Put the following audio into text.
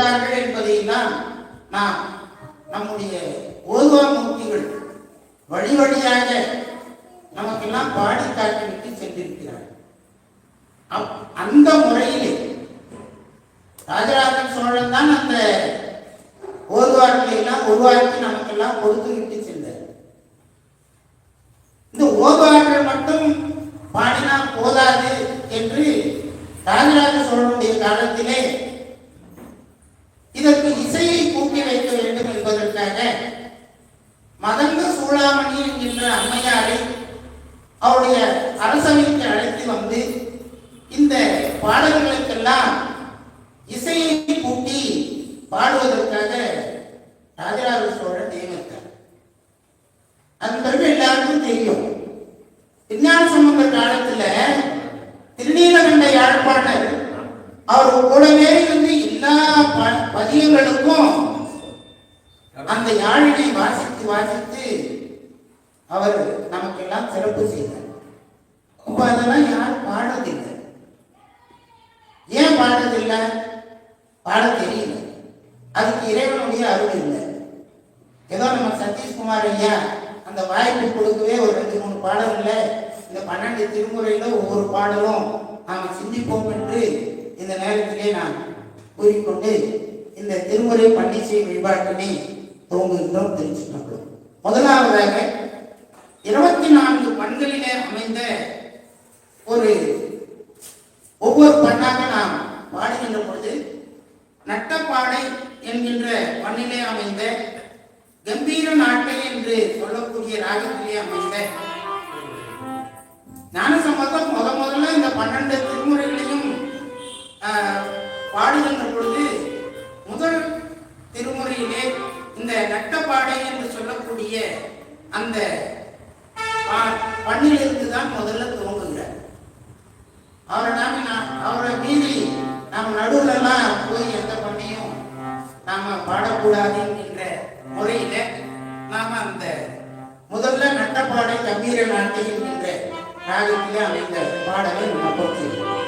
கொண்டார்கள் என்பதையெல்லாம் நாம் நம்முடைய ஓதுவாமூர்த்திகள் வழி வழியாக நமக்கெல்லாம் பாடி காட்டிவிட்டு சென்றிருக்கிறார். அந்த முறையிலே ராஜராஜ சோழன் தான் அந்த ஓதுவார்களை எல்லாம் உருவாக்கி நமக்கெல்லாம் கொடுத்து விட்டு சென்றார். இந்த ஓதுவார்கள் மட்டும் பாடினால் போதாது என்று ராஜராஜ சோழனுடைய காலத்திலே இதற்கு இசையை கூட்டி வைக்க வேண்டும் என்பதற்காக மதங்க சூளாமணி என்கின்ற அம்மையாரை அவருடைய அரசவைக்கு அழைத்து வந்து இந்த பாடல்களுக்கெல்லாம் இசையை கூட்டி பாடுவதற்காக ராஜராஜ சோழன் நியமித்தார். அதன் பிறகு எல்லாருக்கும் தெரியும், விஞ்ஞான சம்பந்த காலத்துல திருநீலகண்ட யாழ்ப்பாணர் அவர் கூடவே இருந்து எல்லா பதியங்களுக்கும் அந்த யாழினை வாசித்து வாசித்து அவர் நமக்கெல்லாம் சிறப்பு செய்தார். அப்ப அதெல்லாம் யார் பாடுறதில்லை. ஏன் பாடுறதில்லை? பாட தெரியல. அதுக்கு இறைவனுடைய அருள் இல்லை. ஏதோ நம்ம சதீஷ்குமார் ஐயா அந்த வாய்ப்பு கொடுக்கவே ஒரு 2-3 பாடல்களை இந்த 12 திருமுறையில ஒவ்வொரு பாடலும் நாம் சிந்திப்போம் என்று இந்த நேரத்திலே நாம் கூறிக்கொண்டு இந்த திருமுறை பன்னிசை வழிபாட்டினை துவங்குகின்றோம். தெரிஞ்சுக்கணும். முதலாவதாக 24 பண்களிலே அமைந்த ஒவ்வொரு பண்ணாக நாம் பாடுகின்ற பொழுது நட்டப்பாடை என்கின்ற பண்ணிலே அமைந்த கம்பீர நாட்டை என்று சொல்லக்கூடிய ராகத்திலே அமைந்த ஞானசம்பந்தம் முதல்ல இந்த 12 திருமுறைகளையும் பாடுகின்ற பொழுது முதல் திருமுறையிலே இந்த நட்டப்பாடை என்று சொல்லக்கூடிய அந்த பண்ணிலிருந்து தான் முதல்ல துவங்குகிறார். அவரை மீறி நாம் நடுவில் எல்லாம் போய் எந்த பண்ணியும் நாம பாடக்கூடாது என்கின்ற முறையில நாம அந்த முதல்ல நட்டப்பாடை கம்பீர நாட்டை என்கின்ற ராகத்திலே அமைந்த பாடலை நம்ம கொடுக்கிறோம்.